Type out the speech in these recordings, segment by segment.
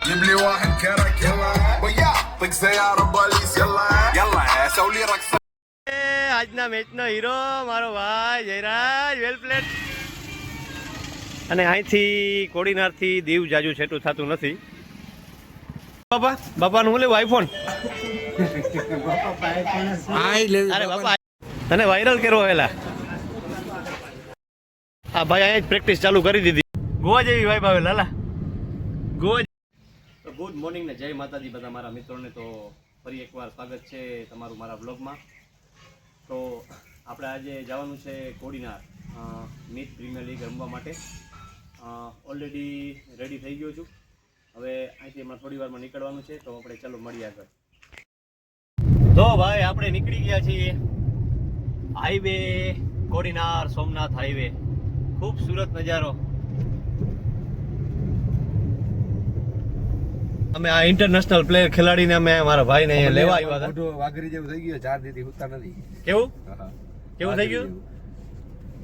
جيب لي واحد كرك يلا ويا طق سيارة بوليس يلا يلا سوي لي رقصة આજના મેચનો હીરો મારો ભાઈ જયરાજ વેલ પ્લેડ. અને અહીંથી કોડીનારથી દીવ જાજુ છેટું થતું નથી. બાપાનું હું લેવું આઈફોન? અરે બાપા તને વાયરલ કરવો હેલા. હા ભાઈ અહીંયા જ પ્રેક્ટિસ ચાલુ કરી દીધી. ગોવા જેવી વાઈબ આવે લાલા. ગોવા. ગુડ મોર્નિંગ ને જય માતાજી બધા મારા મિત્રોને. તો ફરી એકવાર સ્વાગત છે તમારું મારા બ્લોગમાં. તો આપણે આજે જવાનું છે કોડીનાર મીટ પ્રીમિયર લીગ રમવા માટે. ઓલરેડી રેડી થઈ ગયો છું. હવે અહીંથી હમણાં થોડી વારમાં નીકળવાનું છે. તો આપણે ચાલો મળીએ આગળ. તો ભાઈ આપણે નીકળી ગયા છીએ હાઈવે કોડીનાર સોમનાથ હાઈવે. ખૂબસૂરત નજારો. અમે આ ઇન્ટરનેશનલ પ્લેયર ખેલાડીને અમે મારા ભાઈને અહીંયા લેવા આવ્યા હતા. મોટો વાઘરી જેવું થઈ ગયું, 4 દીથી ઉતા નથી. કેવું કેવું થઈ ગયું?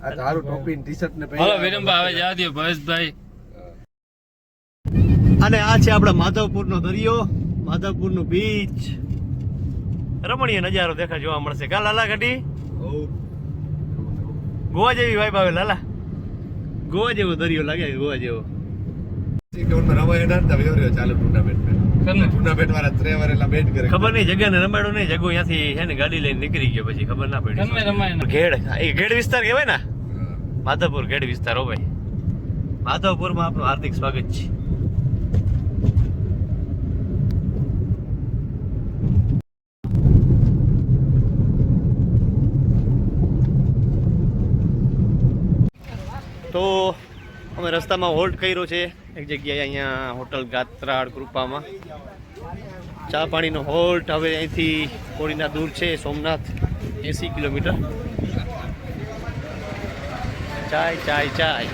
આ તારું ટોપી ટી-શર્ટ ને હાલો વિરમભાઈ હવે જા દો ભવેશભાઈ. અને આ છે આપણા માધવપુરનો દરિયો, માધવપુરનું બીચ. રમણીય નજારો દેખા જોવા મળશે. કા લાલા ઘટી ગોવા જેવી વાઈબ આવે લાલા. ગોવા જેવો દરિયો લાગે, ગોવા જેવો. ખબર નહીં જગ્યાને રમાડો નહીં. જગ્ગો ત્યાંથી છે ને ગાડી લઈને નીકળી ગયો, પછી ખબર ના પડી. ઘેડ એ ઘેડ વિસ્તાર કહેવાય ને, માધવપુર ઘેડ વિસ્તાર. હો ભાઈ, માધવપુરમાં આપનું હાર્દિક સ્વાગત છે. તો અમે રસ્તામાં હોલ્ટ કર્યો છે એક જગ્યાએ, અહીંયા હોટલ ગાત્રાળ કૃપામાં. ચા પાણીનો હોલ્ટ. હવે અહીંથી કોડીનાર દૂર છે સોમનાથ 80 કિલોમીટર. ચાય ચાય ચાય.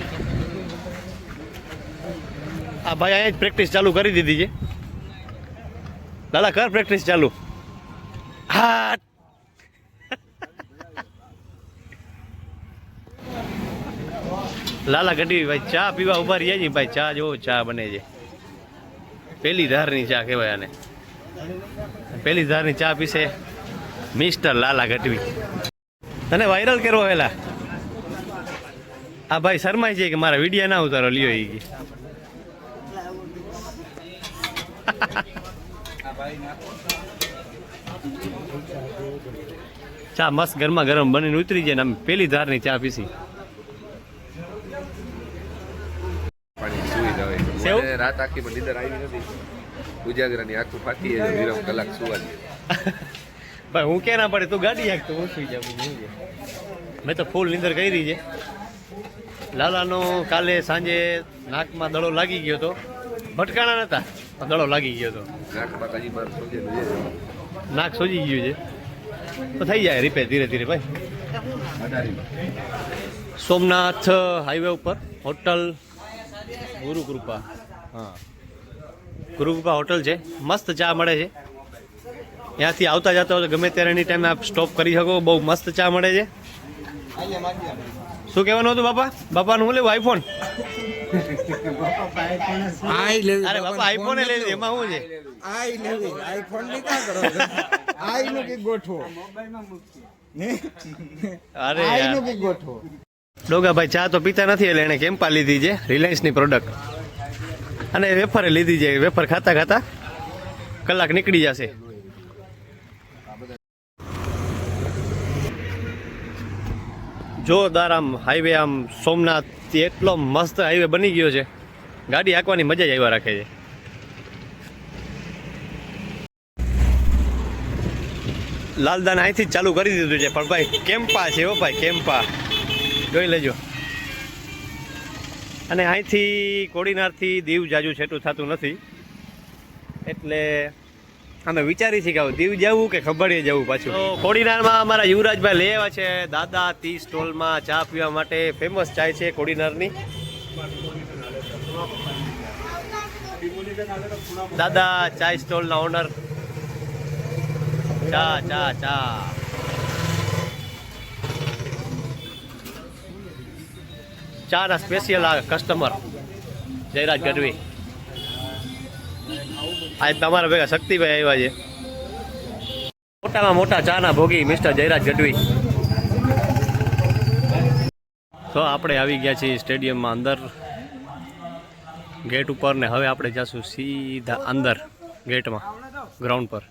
હા ભાઈ અહીંયા જ પ્રેક્ટિસ ચાલુ કરી દીધી છે. લાલા કર પ્રેક્ટિસ ચાલુ. હા લાલા ગઢવી ભાઈ ચા પીવા ઉભા રહ્યા છે ભાઈ. ચા જો ચા બને છે, પેલી ધારની ચા કહેવાય આને. પેલી ધારની ચા પીશે મિસ્ટર લાલા ગઢવી. તને વાયરલ કરવો હેલા. આ ભાઈ શરમાય છે કે મારા વિડીયો ના ઉતારો લ્યો એ. ચા મસ્ત ગરમા ગરમ બનીને ઉતરી જાય ને અમે પેલી ધારની ચા પીસી. રાત આખી નીંદર આવી નથી. ઉજાગરાની આખું ફાટી વિરમ કલાક સુવા દે. ભાઈ હું કે ના પડે, તું ગાડી હાક તો હું સુઈ જાઉં. મેં તો ફૂલ નીંદર કરી છે. લાલાનો કાલે સાંજે નાકમાં દડો લાગી ગયો હતો. ભટકાણા નતા, દડો લાગી ગયો હતો. નાક સોજી ગયું છે. તો થઈ જાય રિપેર ધીરે ધીરે ભાઈ. સોમનાથ હાઈવે ઉપર હોટલ ગુરુકૃપા. હા, ગુરુકૃપા હોટલ છે. મસ્ત ચા મળે છે. ત્યાંથી આવતા જતા હોય ગમે ત્યારે એની ટાઈમે આપ સ્ટોપ કરી શકો. બહુ મસ્ત ચા મળે છે. શું કહેવાનું હતું બાપા? બાપાનું હું લેવું આઈફોન? અરે બાપા આઈફોન લઈ લે, એમાં શું છે? અરે ડોગા ભાઈ ચા તો પીતા નથી એટલે એને કેમ્પા લીધી છે, રિલાયન્સની પ્રોડક્ટ. અને વેફરે લીધી છે. વેફર ખાતા ખાતા કલાક નીકળી જશે. જોરદાર આમ હાઈવે, આમ સોમનાથ એટલો મસ્ત હાઈવે બની ગયો છે. ગાડી હાંકવાની મજા જ આવ્યા રાખે છે. લાલદાન અહીંથી જ ચાલુ કરી દીધું છે. પણ ભાઈ કેમ્પા છે હો ભાઈ, કેમ્પા જોઈ લેજો. અને અહીંથી કોડીનારથી દીવ જાજુ છેટું થતું નથી એટલે અમે વિચારી છીએ કે દીવ જવું કે ખંભાળીએ જવું પાછું. તો કોડીનારમાં અમારા યુવરાજભાઈ લઈ આવ્યા છે દાદા ટી સ્ટોલમાં ચા પીવા માટે. ફેમસ ચાય છે કોડીનારની. દાદા ચાય સ્ટોલના ઓનર. ચા ચા ચા ચાના સ્પેશિયલ આ કસ્ટમર જયરાજ ગઢવી. આજ તમારા ભેગા શક્તિભાઈ આવ્યા છે, મોટામાં મોટા ચાના ભોગી મિસ્ટર જયરાજ ગઢવી. તો આપણે આવી ગયા છીએ સ્ટેડિયમમાં અંદર ગેટ ઉપર, ને હવે આપણે જઈશું સીધા અંદર ગેટમાં ગ્રાઉન્ડ પર.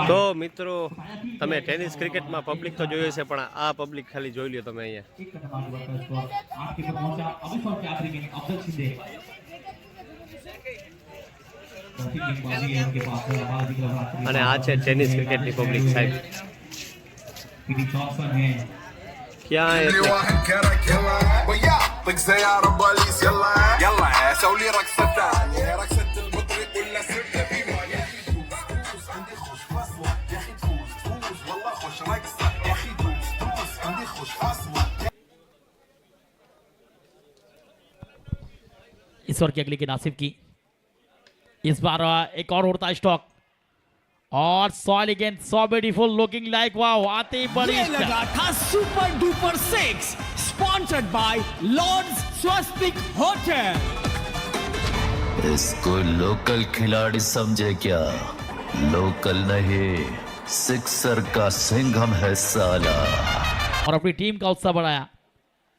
તો મિત્રો તમે ટેનિસ ક્રિકેટમાં પબ્લિક તો જોયું છે, પણ આ પબ્લિક ખાલી જોઈ લ્યો તમે અહીંયા. અને આ છે ટેનિસ ક્રિકેટની પબ્લિક સાહેબ. ક્યાં طق زي عرباليس يلا يلا سوي لي رقصة ثانية رقصة المطرب ولا سبنا في عندي خوش فصلة يا اخي تفوز والله خوش رقصة يا اخي تفوز عندي خوش فصلة. इस ओवर की अगली की नासिब की इस बार एक और उड़ता स्टॉक और सॉल again so beautiful looking like wow आते ही बड़ी लगा था super duper 6 sponsored by Lords Swastik hotel. इसको लोकल खिलाड़ी समझे क्या? लोकल नहीं, सिक्सर का सिंघम है साला. और अपनी टीम का उत्साह बढ़ाया.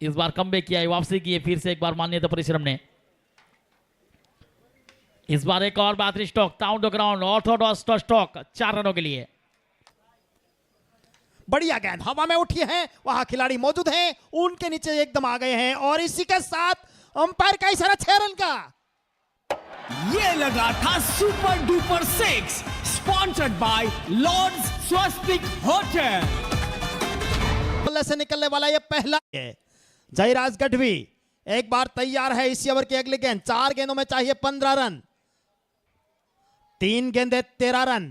इस बार कमबैक किया, वापसी की फिर से एक बार मान्यता परिश्रम ने. इस बार एक और बेहतरीन stock down the ground Orthodox stock 4 रनों के लिए. बढ़िया गेंद हवा में उठी है, वहां खिलाड़ी मौजूद हैं, उनके नीचे एकदम आ गए हैं और इसी के साथ अंपायर का इशारा 6 रन का. ये लगा था super duper 6 sponsored by Lords Swastik hotel. बल्ले से निकलने वाला ये पहला जयराज गढ़वी एक बार तैयार है. इसी ओवर की अगली गेंद 4 गेंदों में चाहिए 15 रन, 3 गेंदे 13 रन.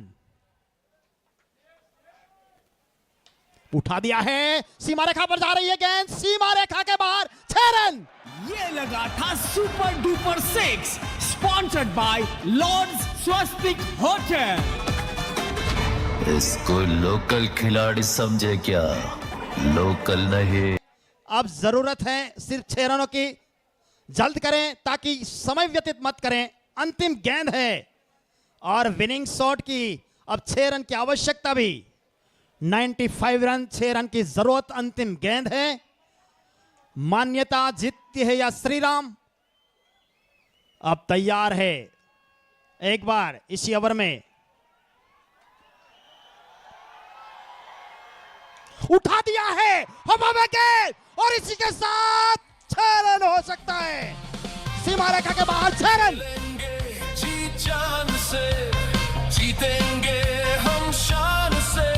उठा दिया है, सीमा रेखा पर जा रही है गेंद, सीमा रेखा के बाहर 6 रन. ये लगा था super duper 6 sponsored by Lords Swastik hotel. इसको लोकल खिलाड़ी समझे क्या? लोकल नहीं. अब जरूरत है सिर्फ 6 रनों की, जल्द करें ताकि समय व्यतीत मत करें. अंतिम गेंद है और विनिंग शॉट की अब 6 रन की आवश्यकता भी. 95 रन, 6 रन की जरूरत. अंतिम गेंद है, मान्यता जीतती है या श्रीराम. अब तैयार है एक बार इसी ओवर में. उठा दिया है हवा में गेंद और इसी के साथ 6 रन हो सकता है. सीमा रेखा के बाहर 6 रन. जीत जान से जीतेंगे हम शान से.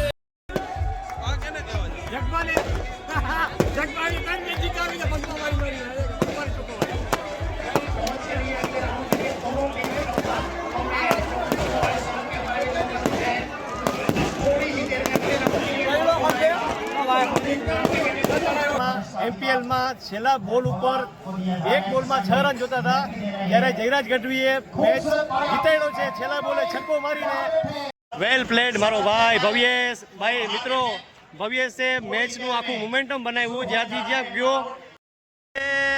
એમપીએલમાં છેલ્લા બોલ ઉપર એક બોલમાં 6 રન જોતા હતા, ત્યારે જયરાજ ગઢવીએ મેચ જીતાડ્યો છે છેલ્લા બોલે છક્કો મારીને. વેલ પ્લેડ મારો ભાઈ ભવ્યેશ. ભાઈ મિત્રો, ભવ્યેશે મેચનું આખું મોમેન્ટમ બનાવ્યું જ્યાંથી જ્યાં ગયો.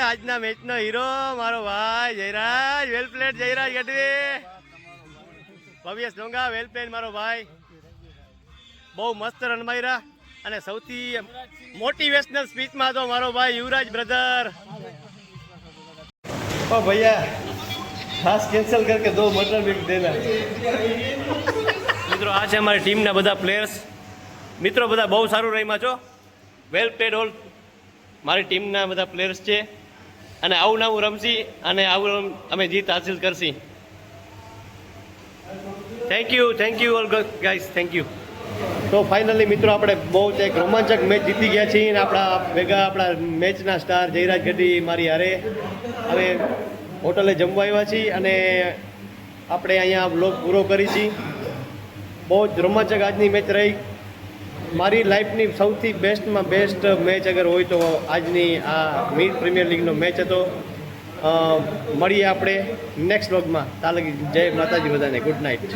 આજના મેચનો હીરો મારો ભાઈ જયરાજ. વેલ પ્લેડ જયરાજ ગઢવી. ભવ્યેશ ડોંગા વેલ પ્લેડ મારો ભાઈ. બહુ મસ્ત રન માર્યા અને સૌથી મોટિવેશનલ સ્પીચમાં તો મારો ભાઈ યુવરાજ બ્રધર. ઓ ભૈયા ખાસ કેન્સલ કરકે 2 મટર મિલ્ક દેના. મિત્રો આ છે અમારી ટીમના બધા પ્લેયર્સ. મિત્રો બધા બહુ સારું રમ્યા છો. વેલ પ્લેડ ઓલ મારી ટીમના બધા પ્લેયર્સ છે અને આવું નવું રમશી અને આવું અમે જીત હાસિલ કરશી. Thank you all guys, thank you. તો ફાઇનલી મિત્રો આપણે બહુ એક રોમાંચક મેચ જીતી ગયા છીએ અને આપણા ભેગા આપણા મેચના સ્ટાર જયરાજ ગઢવી મારી હારે હવે હોટલે જમવા આવ્યા છીએ અને આપણે અહીંયા બ્લોગ પૂરો કરી છીએ. બહુ જ રોમાંચક આજની મેચ રહી. મારી લાઈફની સૌથી બેસ્ટમાં બેસ્ટ મેચ અગર હોય તો આજની આ મીર પ્રીમિયર લીગનો મેચ હતો. મળીએ આપણે નેક્સ્ટ વ્લોગમાં. તાલગી જય માતાજી બધાને. Good night.